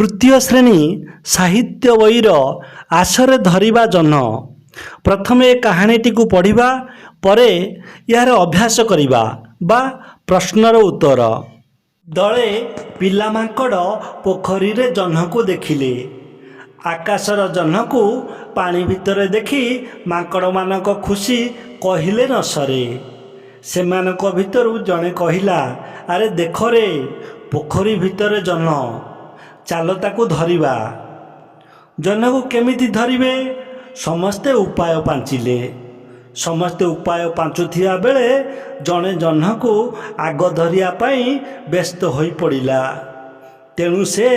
तृतीय श्रेणी साहित्य बईर आशरे धरिबा जह्न प्रथमे कहानीटी को पढ़िबा परे यार अभ्यास करिबा बा प्रश्नर उत्तर। दले पिला माकड़ पोखरी रे जह्न को देखिले। आकाशर जह्न को पानी भितर देखि माकड़ मानक खुशी कहिले न सरे। सेमानक भितरु जणे कहिला, अरे देख रे पोखरी भितर जह्न, चाल ताकू धरिबा। जह्न को केमिति धरिबे? समस्ते उपाय पांचिले। समस्ते उपाय पांचुथिया बेले जणे जह्न को आग धरिया पाई व्यस्त होई पड़िला। तेणु से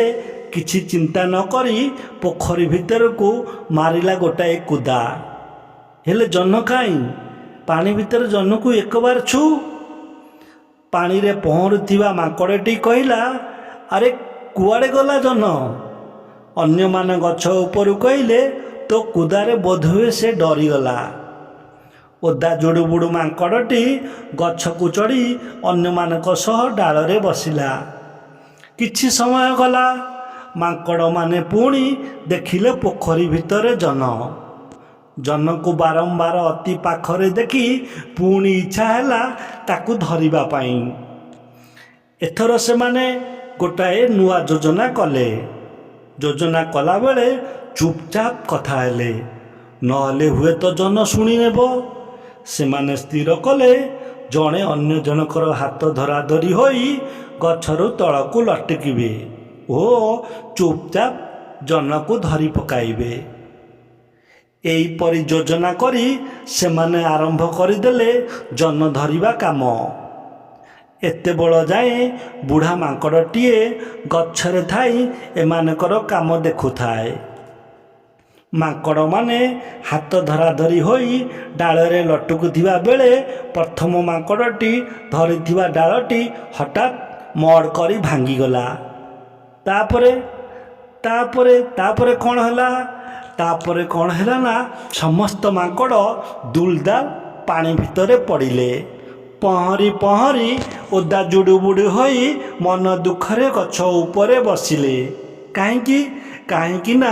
किछि चिंता न करी पोखरी भितर को मारिला गोटाए कुदा। हेले जह्न काई? पानी भितर जह्न को एक बार छु। पानी रे पहरुथिबा माकड़टी कहिला, अरे कुआड़े गला जह्न? अन्य मान गछ उपरु कहिले, तो कुदारे बोधहुए से डरीगला। ओदा जुड़ुबुड़ु माकड़टी गछ को चढ़ी अन्य मानक सह डालरे बसिला। किछि समय गला, माकड़ माने पुणी देखिले पोखरी भितर जह्न। जह्न को बारंबार अति पाखरे देखि पुणी इच्छा हैला ताकू धरिबा पाई। एथर से माने गोटाए नुआ योजना कले। योजना कला बेले चुपचाप कथा हेले, नहले हुए तो जह्न शुणी नेब। सेमाने स्थिर कले जणे अन्य जनकर हाथ धराधरी होई गछरु तळकू लटकिबे ओ चुपचाप जह्न को धरी पकाइबे। एई परि योजना करी सेमाने आरंभ करिदेले जह्न धरिबा काम। एते बड़ जाए बुढ़ा माकड़टीए गछरे थाई एमानकर काम देखुथाए। माकड़ माने हाथ धराधरी होई डालरे लटकुथिबा बेले प्रथम माकड़टी धरिथिबा डालटी हठात मड़ करी भांगीगला। तापरे तापरे तापरे कौन हैला? तापरे कौन हैला ना, समस्त माकड़ दुलदाल पानी भितरे पड़िले। पहरी पहरी ओदा जुड़ुबुड़ु होई मन दुखरे गछ उपरे बसिले। काहींकि ना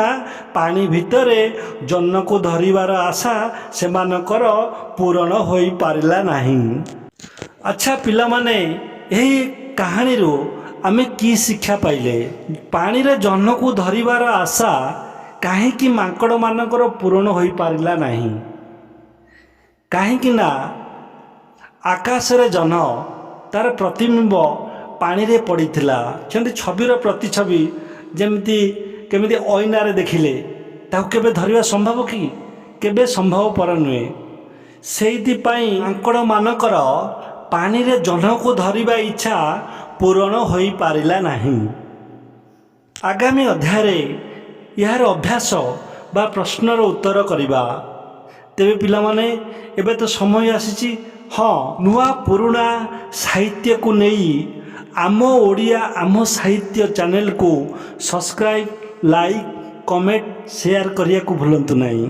पानी भितरे जह्न को धरिबार आशा सेमानकर पूरण होई पारिला नाही। अच्छा पिला माने, एही कहानी रो आमे की शिक्षा पाइले? पानी रे जह्न को धरिबार आशा काहींकि माकड़ मानकर पूरण होई पारिला नाही? काहींकि ना आकाश रे जह्न तार प्रतिबिंब पानी रे पड़ीथिला। सेमती छबिर प्रतिछवि जेमती केमिति ऐनारे देखिले ताकू केबे धरिबा संभव कि? केबे संभव पर नुहे। सेइथि पई माकड़ मानकर पानी रे जह्न को धरिबा इच्छा पूरण होई पारिला नाही। आगामी अध्याय रे यार अभ्यास बा प्रश्नर उत्तर करिबा। तेबे पिला माने एबे तो समय आसीची। हाँ, नुआ पुराणा साहित्य को नहीं आम ओडिया आम साहित्य चैनल को सब्सक्राइब, लाइक, कमेंट, शेयर करिया को भूलंतु नहीं।